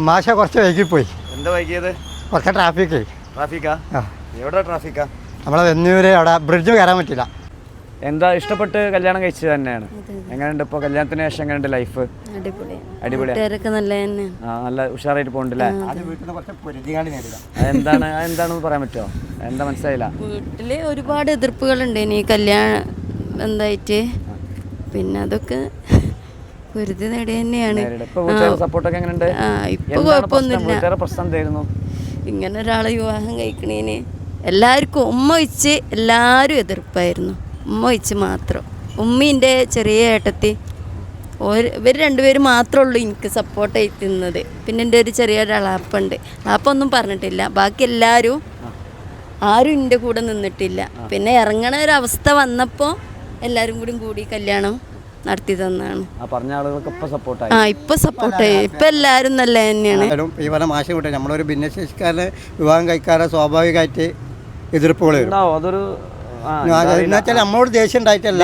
മാഷ കുറച്ച് വൈകിപ്പോയി. എന്താ വൈകിയത്? കുറച്ച് ട്രാഫിക്കാ. എവിടെ ട്രാഫിക്കാ? നമ്മളെ വെന്നൂര് അവിടെ ബ്രിഡ്ജ് കയറാൻ പറ്റില്ല. എന്താ ഇഷ്ടപ്പെട്ട് കല്യാണം കഴിച്ചത് തന്നെയാണ്? എങ്ങനെയുണ്ട് ഇപ്പോൾ കല്യാണത്തിന് ശേഷം എങ്ങനെയുണ്ട് ലൈഫ്? അടിപൊളിയാണ്. നല്ല ഉഷാറായിട്ട് പോകണ്ടല്ലേ? എന്താണെന്ന് പറയാൻ പറ്റുമോ? എന്താ മനസ്സിലായില്ല. വീട്ടില് ഒരുപാട് എതിർപ്പുകളുണ്ട് ഇനി കല്യാണം എന്തായിട്ട്, പിന്നെ അതൊക്കെ പൊരുതി നേടി തന്നെയാണ്. സപ്പോർട്ടൊക്കെ എങ്ങനെയുണ്ട്? ഇപ്പൊ കുഴപ്പമൊന്നുമില്ല. പ്രശ്നം എന്തായിരുന്നു? ഇങ്ങനെ ഒരാളെ വിവാഹം കഴിക്കണേന് എല്ലാവർക്കും ഉമ്മ വെച്ച് എല്ലാവരും എതിർപ്പായിരുന്നു. ഉമ്മ വെച്ച് മാത്രം. ഉമ്മീൻ്റെ ചെറിയ ഏട്ടത്തി ഇവർ രണ്ടുപേരും മാത്രമേ ഉള്ളൂ എനിക്ക് സപ്പോർട്ടായി നിന്നത്. പിന്നെ എൻ്റെ ഒരു ചെറിയൊരു അളാപ്പുണ്ട്. അളാപ്പൊന്നും പറഞ്ഞിട്ടില്ല. ബാക്കി എല്ലാവരും ആരും എൻ്റെ കൂടെ നിന്നിട്ടില്ല. പിന്നെ ഇറങ്ങണ ഒരവസ്ഥ വന്നപ്പോൾ എല്ലാവരും കൂടി കല്യാണം നടത്തി തന്നാണ്. ഇപ്പൊ സപ്പോർട്ടായി. ഇപ്പൊ എല്ലാവരും നല്ല തന്നെയാണ്. ഈ പറഞ്ഞ മാഷ കൂട്ടെ നമ്മളൊരു ഭിന്നശേഷിക്കാരനെ വിവാഹം കഴിക്കാതെ സ്വാഭാവികമായിട്ട് എതിർപ്പുകൾ അതൊരു എന്നുവെച്ചാൽ നമ്മളോട് ദേഷ്യം ഉണ്ടായിട്ടല്ല,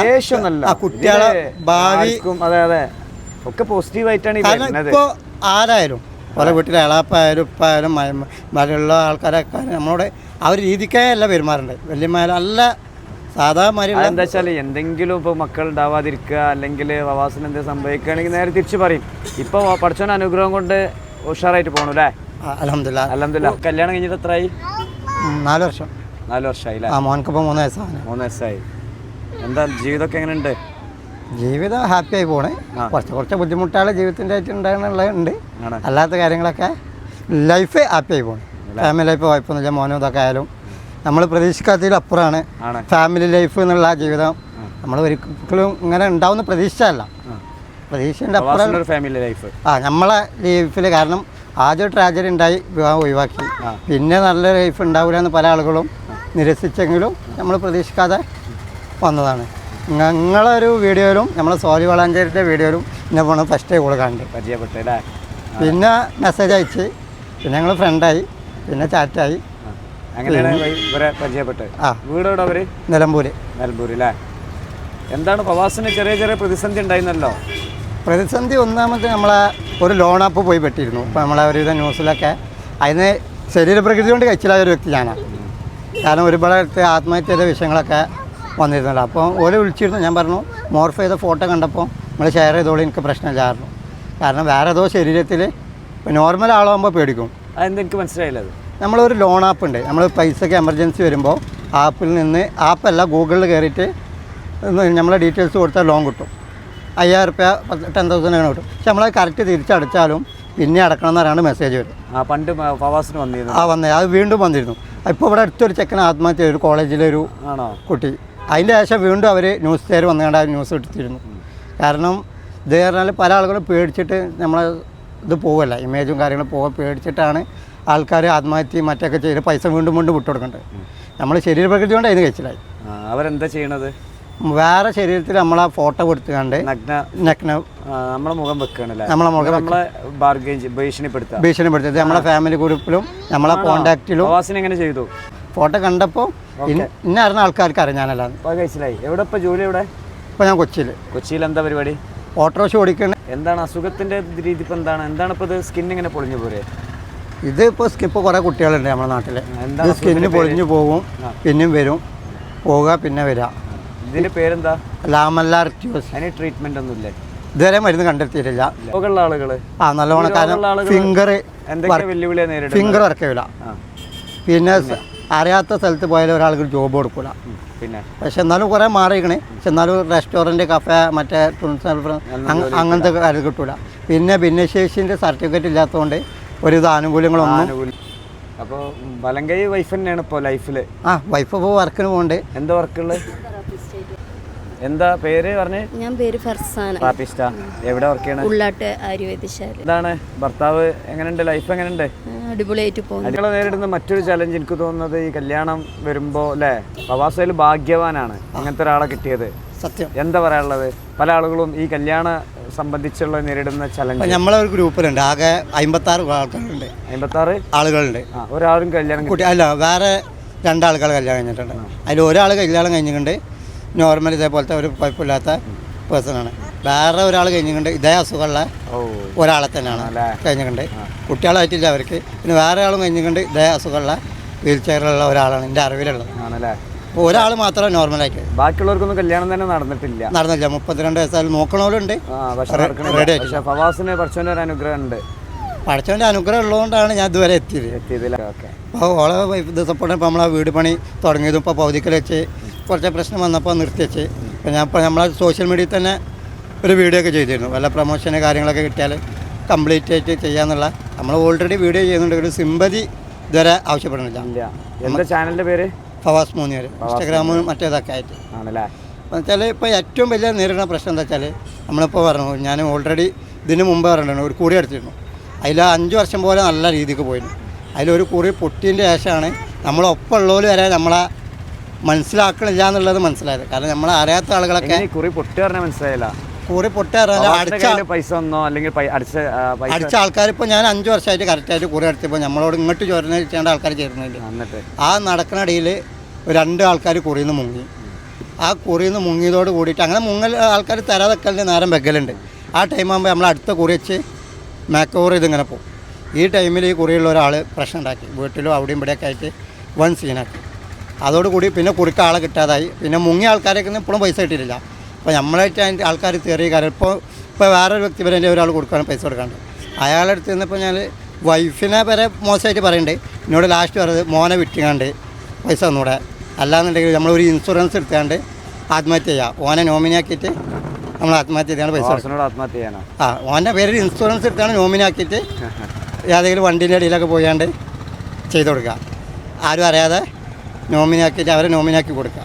കുട്ടികളെ ഭാവി ഒക്കെ പോസിറ്റീവായിട്ടാണ്. ഇപ്പോൾ ആരായാലും പല വീട്ടിലെ എളാപ്പായാലും ഉപ്പായാലും മറ്റുള്ള ആൾക്കാരൊക്കെ നമ്മളോട് ആ ഒരു രീതിക്കേ അല്ല പെരുമാറുണ്ട്. വല്യമായാലും അല്ല സാധാരണ എന്താ വെച്ചാൽ എന്തെങ്കിലും ഇപ്പോൾ മക്കൾ ഉണ്ടാവാതിരിക്കുക അല്ലെങ്കിൽ വവാസിന് എന്തെങ്കിലും സംഭവിക്കുകയാണെങ്കിൽ നേരെ തിരിച്ചു പറയും. ഇപ്പോൾ പഠിച്ചവൻ്റെ അനുഗ്രഹം കൊണ്ട് ഉഷാറായിട്ട് പോകണു അല്ലേ? അൽഹംദുലില്ലാ. കല്യാണം കഴിഞ്ഞിട്ട് എത്രയായി? 4 വർഷം. 4 വർഷമായില്ലേ? മോനക്കിപ്പോൾ 3 വയസ്സാണ്. 3 വയസ്സായി. എന്താ ജീവിതമൊക്കെ എങ്ങനെയുണ്ട്? ജീവിതം ഹാപ്പിയായി പോണേ. കുറച്ച് ബുദ്ധിമുട്ടുകൾ ജീവിതത്തിൻ്റെ ആയിട്ട് ഉണ്ടാകുന്നുണ്ട്. അല്ലാത്ത കാര്യങ്ങളൊക്കെ ലൈഫ് ഹാപ്പിയായി പോണേ. ഫാമിലി ലൈഫ് കുഴപ്പമൊന്നുമില്ല. മോനും ഇതൊക്കെ ആയാലും നമ്മൾ പ്രതീക്ഷിക്കാത്തതിലപ്പുറമാണ് ഫാമിലി ലൈഫ് എന്നുള്ള ജീവിതം. നമ്മൾ ഒരിക്കലും ഇങ്ങനെ ഉണ്ടാവുന്ന പ്രതീക്ഷിച്ചല്ല, പ്രതീക്ഷൻ്റെ അപ്പുറം ഫാമിലി ലൈഫ്. നമ്മളെ ലൈഫിൽ. കാരണം ആദ്യം ട്രാജഡി ഉണ്ടായി വിവാഹം ഒഴിവാക്കി, പിന്നെ നല്ല ലൈഫ് ഉണ്ടാവില്ല എന്ന് പല ആളുകളും നിരസിച്ചെങ്കിലും നമ്മൾ പ്രതീക്ഷിക്കാതെ വന്നതാണ്. ഞങ്ങളൊരു വീഡിയോയിലും നമ്മളെ സോലി വളാഞ്ചേരിയുടെ വീഡിയോയിലും എന്നെ പോകണം ഫസ്റ്റ് കൂടെ കണ്ട് പരിചയപ്പെട്ടല്ലേ. പിന്നെ മെസ്സേജ് അയച്ച്, പിന്നെ ഞങ്ങൾ ഫ്രണ്ടായി, പിന്നെ ചാറ്റായി. പരിചയപ്പെട്ട് വീടോടെ അവര് നിലമ്പൂര് അല്ലേ? എന്താണ് പ്രവാസിന് ചെറിയ പ്രതിസന്ധി ഉണ്ടായിരുന്നല്ലോ? പ്രതിസന്ധി ഒന്നാമത് നമ്മളെ ഒരു ലോൺ ആപ്പ് പോയി പെട്ടിരുന്നു. ഇപ്പോൾ നമ്മളെ ഒരുവിധ ന്യൂസിലൊക്കെ അതിന് ശരീരപ്രകൃതി കൊണ്ട് കഴിച്ചില്ലായ ഒരു വ്യക്തിയാണ്. കാരണം ഒരുപാട് ആത്മഹത്യ ചെയ്ത വിഷയങ്ങളൊക്കെ വന്നിരുന്നല്ലോ. അപ്പോൾ ഓരോ വിളിച്ചിരുന്നു. ഞാൻ പറഞ്ഞു മോർഫ് ചെയ്ത ഫോട്ടോ കണ്ടപ്പോൾ നമ്മൾ ഷെയർ ചെയ്തോളൂ, എനിക്ക് പ്രശ്നമില്ലായിരുന്നു. കാരണം വേറെ ഏതോ ശരീരത്തിൽ നോർമൽ ആളാകുമ്പോൾ പേടിക്കും. അതെന്താ എനിക്ക് മനസ്സിലായില്ലത്. നമ്മളൊരു ലോൺ ആപ്പ് ഉണ്ട്. നമ്മൾ പൈസയ്ക്ക് എമർജൻസി വരുമ്പോൾ ആപ്പിൽ നിന്ന്, ആപ്പല്ല ഗൂഗിളിൽ കയറിയിട്ട് നമ്മളെ ഡീറ്റെയിൽസ് കൊടുത്താൽ ലോൺ കിട്ടും. 5000 രൂപ 10,000 അങ്ങനെ കിട്ടും. പക്ഷെ നമ്മളത് കറക്റ്റ് തിരിച്ചടച്ചാലും പിന്നെ അടക്കണം എന്നറിയാണ്ട് മെസ്സേജ് വരും. പണ്ട് ഫവാസിന് വന്നിരുന്നു. വന്നേ അത് വീണ്ടും വന്നിരുന്നു. ഇപ്പോൾ ഇവിടെ അടുത്തൊരു ചെക്കൻ ആത്മഹത്യ ചെയ്തു, ഒരു കോളേജിലൊരു കുട്ടി. അതിൻ്റെ ശേഷം വീണ്ടും അവർ ന്യൂസ് തേര് വന്നുകൊണ്ട് ആ ന്യൂസ് എടുത്തിരുന്നു. കാരണം ഇത് പറഞ്ഞാൽ പല ആളുകളും പേടിച്ചിട്ട് നമ്മളെ ഇത് പോവല്ല, ഇമേജും കാര്യങ്ങളും പോകാൻ പേടിച്ചിട്ടാണ് ആൾക്കാർ ആത്മഹത്യ മറ്റൊക്കെ ചെയ്ത് പൈസ വീണ്ടും വിട്ടുകൊടുക്കേണ്ടത്. നമ്മൾ ശരീരപ്രകൃതി കൊണ്ട് അതിന് കഴിച്ചിലായി. അവരെന്താ ചെയ്യണത്? വേറെ ശരീരത്തിൽ നമ്മളെ ഫോട്ടോ കൊടുത്തുകൊണ്ട് നമ്മളെ മുഖം വെക്കുകയാണല്ലേ? ഭീഷണിപ്പെടുത്തത് നമ്മളെ ഫാമിലി ഗ്രൂപ്പിലും നമ്മളെ കോണ്ടാക്റ്റിലും. എങ്ങനെ ചെയ്തു? ഫോട്ടോ കണ്ടപ്പോൾ ഇന്ന അറിഞ്ഞ ആൾക്കാർക്ക് അറിഞ്ഞാനല്ല. എവിടെ ഇപ്പോൾ ജോലി? എവിടെ? ഇപ്പോൾ ഞാൻ കൊച്ചിയിൽ. എന്താ പരിപാടി? ഓട്ടോറിക്ഷ ഓടിക്കണേ. എന്താണ് അസുഖത്തിൻ്റെ രീതി? ഇപ്പോൾ എന്താണ് ഇപ്പോൾ ഇത്? സ്കിൻ ഇങ്ങനെ പൊളിഞ്ഞു പോരെ? ഇപ്പോൾ കുറേ കുട്ടികളുണ്ട് നമ്മുടെ നാട്ടിൽ. സ്കിന്ന് പൊളിഞ്ഞു പോകും, പിന്നെയും വരും, പോവുക, പിന്നെ വരിക. ഇതിന്റെ പേരെന്താ? ലാമല്ലാർട്ടിയോസ്. അതിന് ട്രീറ്റ്മെന്റ് ഒന്നുമില്ലേ? ഇതുവരെ മരുന്ന് കണ്ടെത്തിയിട്ടില്ല. ആളുകള് നല്ലോണം. കാരണം ഫിംഗർ വർക്ക് ചെയ്യില്ല. പിന്നെ അറിയാത്ത സ്ഥലത്ത് പോയാലും ഒരാൾക്ക് ജോബ് കൊടുക്കില്ല. പിന്നെ പക്ഷെ എന്നാലും കുറേ മാറിയിരിക്കണേ. പക്ഷെ എന്നാലും റെസ്റ്റോറൻറ്റ്, കഫേ, മറ്റേ അങ്ങനത്തെ കാര്യം കിട്ടൂല. പിന്നെ ഭിന്നശേഷിൻ്റെ സർട്ടിഫിക്കറ്റ് ഇല്ലാത്തതുകൊണ്ട് ഒരുവിധ ആനുകൂല്യങ്ങളൊന്നും. അപ്പോൾ വലങ്കൈ വൈഫ് തന്നെയാണ് ഇപ്പോൾ ലൈഫിൽ. വൈഫ് ഇപ്പോൾ വർക്കിന് പോകുന്നുണ്ട്. എന്താ വർക്കുള്ളത്? എന്താ പേര് പറഞ്ഞേ? ഞാൻ പേര് ഫർസാന. എവിടെ വർക്ക് ചെയ്യണേ? ഉള്ളാട്ട് ആയുർവേദശാല. എന്താണ് ഭർത്താവ് എങ്ങനെയുണ്ട്? ലൈഫ് എങ്ങനെയുണ്ട്? അടിപൊളിയായിട്ട് പോകുന്നു. നിങ്ങൾ നേരിടുന്ന മറ്റൊരു ചലഞ്ച് എനിക്ക് തോന്നുന്നത് ഈ കല്യാണം വരുമ്പോൾ അല്ലേ, പ്രവാസിയിൽ ഭാഗ്യവാനാണ് അങ്ങനത്തെ ഒരാളെ കിട്ടിയത്. സത്യം. എന്താ പറയാനുള്ളത്? പല ആളുകളും ഈ കല്യാണ സംബന്ധിച്ചുള്ള നേരിടുന്ന ചലഞ്ച്. നമ്മളൊരു ഗ്രൂപ്പിലുണ്ട്, ആകെ 56 ആൾക്കാരുണ്ട്. 56 ആളുകളുണ്ട്. ഒരാളും കല്യാണം അല്ല, വേറെ 2 ആൾക്കാർ കല്യാണം കഴിഞ്ഞിട്ടുണ്ട്. അതിൽ ഒരാൾ കല്യാണം കഴിഞ്ഞിട്ടുണ്ട്. നോർമൽ ഇതേപോലത്തെ ഒരു കുഴപ്പമില്ലാത്ത പേഴ്സണാണ്. വേറെ ഒരാൾ കഴിഞ്ഞിട്ടുണ്ട് ഇതേ അസുഖമുള്ള ഓ ഒരാളെ തന്നെയാണ് കഴിഞ്ഞിട്ടുണ്ട്. കുട്ടികളായിട്ടില്ല അവർക്ക്. പിന്നെ വേറെ ആളും കഴിഞ്ഞിട്ടുണ്ട് ഇതേ അസുഖമുള്ള വീൽ ചെയറിലുള്ള ഒരാളാണ് എൻ്റെ അറിവിലുള്ളത്. ആണല്ലേ. അപ്പോൾ ഒരാൾ മാത്രമേ നോർമലായിട്ട്. ബാക്കിയുള്ളവർക്കൊന്നും കല്യാണം തന്നെ നടന്നിട്ടില്ല. 32 വയസ്സായാലും നോക്കണവരുണ്ട്. പക്ഷേ ഫവാസിന് പഠിച്ചവൻ്റെ ഒരു അനുഗ്രഹം ഉണ്ട്. പഠിച്ചവൻ്റെ അനുഗ്രഹം ഉള്ളതുകൊണ്ടാണ് ഞാൻ ഇതുവരെ എത്തിയത്. അപ്പോൾ ഓളെ ദിവസപ്പോഴും ഇപ്പോൾ നമ്മളെ വീട് പണി തുടങ്ങിയതും ഇപ്പോൾ പൗതിക്കൽ വെച്ച് കുറച്ച് പ്രശ്നം വന്നപ്പോൾ നിർത്തി വെച്ച്. ഇപ്പോൾ നമ്മളെ സോഷ്യൽ മീഡിയയിൽ തന്നെ ഒരു വീഡിയോ ഒക്കെ ചെയ്തിരുന്നു. വല്ല പ്രൊമോഷന് കാര്യങ്ങളൊക്കെ കിട്ടിയാൽ കംപ്ലീറ്റ് ആയിട്ട് ചെയ്യാന്നുള്ള. നമ്മൾ ഓൾറെഡി വീഡിയോ ചെയ്യുന്നുണ്ട്. ഒരു സിമ്പതി ഇതുവരെ ആവശ്യപ്പെടുന്നില്ല. എന്താ ചാനലിൻ്റെ പേര്? ഫവാസ് മൂന്നിയർ. ഇൻസ്റ്റാഗ്രാമും മറ്റേതൊക്കെ ആയിട്ട് ആണല്ലേ. എന്ന് വെച്ചാൽ ഇപ്പോൾ ഏറ്റവും വലിയ നേരിടുന്ന പ്രശ്നം എന്താ വെച്ചാൽ നമ്മളിപ്പോൾ പറഞ്ഞു, ഞാൻ ഓൾറെഡി ഇതിന് മുമ്പ് പറഞ്ഞിട്ടുണ്ട് ഒരു കുറി എടുത്തിരുന്നു. അതിൽ 5 വർഷം പോലെ നല്ല രീതിക്ക് പോയിരുന്നു. അതിലൊരു കുറി പൊട്ടിയതിൻ്റെ ശേഷമാണ് നമ്മളൊപ്പം ഉള്ളവർ വരെ നമ്മളെ മനസ്സിലാക്കണില്ല എന്നുള്ളത് മനസ്സിലായത്. കാരണം നമ്മളെ അറിയാത്ത ആളുകളൊക്കെ കുറി പൊട്ടി പറഞ്ഞാൽ മനസ്സിലായില്ല. കുറി പൊട്ടിയാൽ പൈസ ഒന്നോ അല്ലെങ്കിൽ അടിച്ച ആൾക്കാർ ഇപ്പോൾ ഞാൻ 5 വർഷമായിട്ട് കറക്റ്റായിട്ട് കുറി അടിച്ചപ്പോൾ നമ്മളോട് ഇങ്ങോട്ട് ചോരുന്ന ചെയ്യേണ്ട ആൾക്കാർ ചേരുന്നില്ല. എന്നിട്ട് ആ നടക്കുന്നിടയിൽ 2 ആൾക്കാർ കുറിയിൽ നിന്ന് മുങ്ങി. ആ കുറിയിൽ നിന്ന് മുങ്ങിയതോട് കൂടിയിട്ട് അങ്ങനെ മുങ്ങൽ ആൾക്കാർ തരാതെക്കലിൻ്റെ നേരം വെക്കലുണ്ട്. ആ ടൈം ആകുമ്പോൾ നമ്മൾ അടുത്ത കുറി വെച്ച് മേക്കോവർ ഇതിങ്ങനെ പോകും. ഈ ടൈമിൽ ഈ കുറിയുള്ള ഒരാൾ പ്രശ്നം ഉണ്ടാക്കി. വീട്ടിലും അവിടെയും ഇവിടെയൊക്കെ ആയിട്ട് വൺ സീനാക്കി. അതോടുകൂടി പിന്നെ കുറിക്ക് ആളെ കിട്ടാതായി. പിന്നെ മുങ്ങിയ ആൾക്കാരൊക്കെ ഇപ്പോഴും പൈസ കിട്ടിയിട്ടില്ല. അപ്പോൾ നമ്മളായിട്ട് അതിൻ്റെ ആൾക്കാർ കയറിയ കാര്യം ഇപ്പോൾ വേറൊരു വ്യക്തി വരെ എൻ്റെ ഒരാൾ കൊടുക്കുകയാണ് പൈസ കൊടുക്കാണ്ട്. അയാളുടെ അടുത്ത് നിന്നപ്പോൾ ഞാൻ വൈഫിനെ വരെ മോശമായിട്ട് പറയണ്ടേ. എന്നോട് ലാസ്റ്റ് പറയുന്നത് മോനെ വിറ്റിങ്ങാണ്ട് പൈസ തന്നൂടെ, അല്ലാന്നുണ്ടെങ്കിൽ നമ്മളൊരു ഇൻഷുറൻസ് എടുത്താണ്ട് ആത്മഹത്യ ചെയ്യുക. ഓനെ നോമിനിയാക്കിയിട്ട് നമ്മൾ ആത്മഹത്യ ചെയ്താണ് പൈസ. ആത്മഹത്യ ചെയ്യാനോ? ഓൻ്റെ പേരിൽ ഇൻഷുറൻസ് എടുത്താണ് നോമിനാക്കിയിട്ട് ഏതെങ്കിലും വണ്ടീൻ്റെ ഇടയിലൊക്കെ പോയാണ്ട് ചെയ്ത് കൊടുക്കുക. ആരും അറിയാതെ നോമിനാക്കിയിട്ട് അവരെ നോമിനാക്കി കൊടുക്കുക.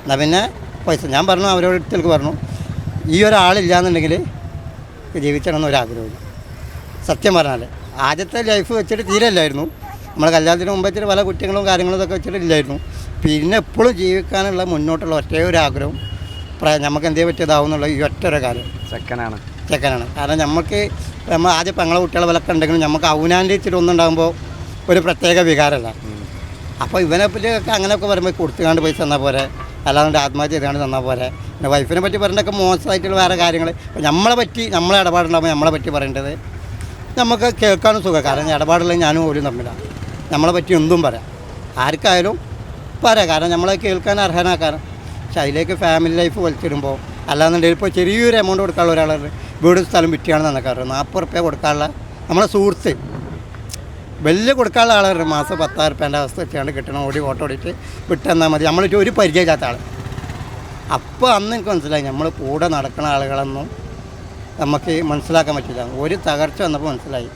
എന്നാൽ പിന്നെ പൈസ ഞാൻ പറഞ്ഞു, അവരോട് അടുത്തേക്ക് പറഞ്ഞു, ഈ ഒരാളില്ലാന്നുണ്ടെങ്കിൽ ജീവിച്ചണമെന്ന് ഒരാഗ്രഹമില്ല. സത്യം പറഞ്ഞാൽ ആദ്യത്തെ ലൈഫ് വെച്ചിട്ട് തീരെയില്ലായിരുന്നു. നമ്മളെ കല്യാണത്തിന് മുമ്പ് വെച്ചിട്ട് പല കുറ്റങ്ങളും കാര്യങ്ങളും ഇതൊക്കെ വെച്ചിട്ട് ഇല്ലായിരുന്നു. പിന്നെ എപ്പോഴും ജീവിക്കാനുള്ള മുന്നോട്ടുള്ള ഒറ്റേ ഒരു ആഗ്രഹം നമുക്ക് എന്തേ പറ്റിയതാവും എന്നുള്ള ഈ ഒറ്റ ഒരു കാര്യം ചെക്കനാണ്. കാരണം നമുക്ക് നമ്മൾ ആദ്യം പെങ്ങളെ കുട്ടികളെ വിലക്കെ ഉണ്ടെങ്കിലും നമുക്ക് അവനാൻ്റെ ഇച്ചിരി ഒന്നുണ്ടാകുമ്പോൾ ഒരു പ്രത്യേക വികാരമല്ല. അപ്പോൾ ഇവനെ പറ്റിയൊക്കെ അങ്ങനെയൊക്കെ പറയുമ്പോൾ കൊടുത്തുകാണ്ട് പൈസ തന്നാൽ പോരെ, അല്ലാതെ ആത്മഹത്യ ചെയ്തുകൊണ്ട് തന്നാൽ പോരെ. പിന്നെ വൈഫിനെ പറ്റി പറഞ്ഞൊക്കെ മോശമായിട്ടുള്ള വേറെ കാര്യങ്ങൾ. അപ്പോൾ നമ്മളെ ഇടപാടുണ്ടാകുമ്പോൾ നമ്മളെ പറ്റി പറയേണ്ടത് നമുക്ക് കേൾക്കാനും സുഖം. കാരണം ഇടപാടുള്ള ഞാനും പോലും തമ്മിലാണ്. നമ്മളെ പറ്റി എന്തും പറയാം, ആർക്കായാലും പറയാം. കാരണം നമ്മളെ കേൾക്കാൻ അർഹനാക്കാനും. പക്ഷെ അതിലേക്ക് ഫാമിലി ലൈഫ് വലിച്ചിടുമ്പോൾ അല്ലാന്നുണ്ടെങ്കിൽ ഇപ്പോൾ ചെറിയൊരു എമൗണ്ട് കൊടുക്കാനുള്ള ഒരാളുടെ വീട് സ്ഥലം വിറ്റിയാണെന്ന് എന്നൊക്കെ 40 റുപ്യ കൊടുക്കാനുള്ള നമ്മളെ സുഹൃത്ത് വലിയ കൊടുക്കാനുള്ള ആളുകളുടെ മാസം 10,000 റുപ്യേൻ്റെ അവസ്ഥ വെച്ചാണ്ട് കിട്ടണം. ഓട്ടോ ഓടിയിട്ട് വിട്ടെന്നാൽ മതി. നമ്മളിട്ട് ഒരു പരിചയമില്ലാത്ത ആൾ. അപ്പോൾ അന്ന് എനിക്ക് മനസ്സിലായി നമ്മൾ കൂടെ നടക്കുന്ന ആളുകളൊന്നും നമുക്ക് മനസ്സിലാക്കാൻ പറ്റില്ല. ഒരു തകർച്ച വന്നപ്പോൾ മനസ്സിലായി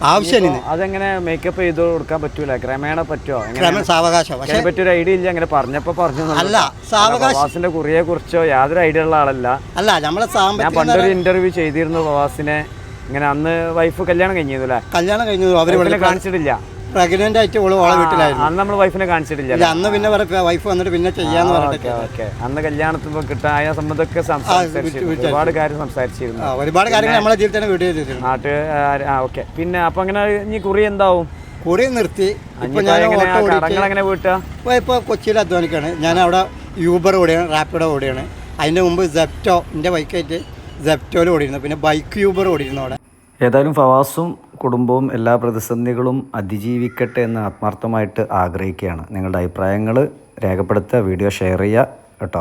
ആവശ്യം. അതെങ്ങനെ മേക്കപ്പ് ചെയ്ത് കൊടുക്കാൻ പറ്റൂല? ക്രമേണ പറ്റുമോ? സാവകാശം. പക്ഷേ പറ്റിയൊരു ഐഡിയ ഇല്ല. അങ്ങനെ പറഞ്ഞപ്പോൾ പറഞ്ഞു അല്ല. ഫവാസിന്റെ കുറിയെ കുറിച്ചോ യാതൊരു ഐഡിയ ഉള്ള ആളല്ല. നമ്മളെ ഞാൻ പണ്ടൊരു ഇന്റർവ്യൂ ചെയ്തിരുന്നു ഫവാസിനെ. ഇങ്ങനെ അന്ന് വൈഫ് കല്യാണം കഴിഞ്ഞിരുന്നു. കല്യാണം കഴിഞ്ഞു. അവര് കാണിച്ചിട്ടില്ല. പ്രഗ്നന്റ് ആയിട്ട് ഓളെ വീട്ടിലായിരുന്നു. അന്ന് നമ്മൾ വൈഫിനെ കാണിച്ചിട്ടില്ല. അന്ന് പിന്നെ വൈഫ് വന്നിട്ട് പിന്നെ ചെയ്യാന്ന് പറഞ്ഞിട്ട് അന്ന് കല്യാണത്തിന് കിട്ടായ സംബന്ധമൊക്കെ ഒരുപാട് കാര്യം സംസാരിച്ചിരുന്നു. ഒരുപാട് കാര്യങ്ങൾ നമ്മളെ ജീവിതത്തിൽ വീഡിയോ ചെയ്തിരുന്നു. ഓക്കെ. പിന്നെ അപ്പൊ അങ്ങനെ ഇനി കുറി എന്താവും? കുറി നിർത്തി. എങ്ങനെ വീട്ടാ? ഇപ്പോൾ കൊച്ചിയിൽ അധ്വാനിക്കാണ്. ഞാൻ അവിടെ യൂബർ ഓടിയാണ്, റാപ്പിഡോ ഓടിയാണ്. അതിൻ്റെ മുമ്പ് സെപ്റ്റോ എൻ്റെ ബൈക്കായിട്ട് സെപ്റ്റോയിൽ ഓടിയിരുന്നു. പിന്നെ ബൈക്ക് യൂബർ ഓടിയിരുന്നു അവിടെ. ഏതായാലും ഫവാസും കുടുംബവും എല്ലാ പ്രതിസന്ധികളും അതിജീവിക്കട്ടെ എന്ന് ആത്മാർത്ഥമായിട്ട് ആഗ്രഹിക്കുകയാണ്. നിങ്ങളുടെ അഭിപ്രായങ്ങൾ രേഖപ്പെടുത്തുക, വീഡിയോ ഷെയർ ചെയ്യുക കേട്ടോ.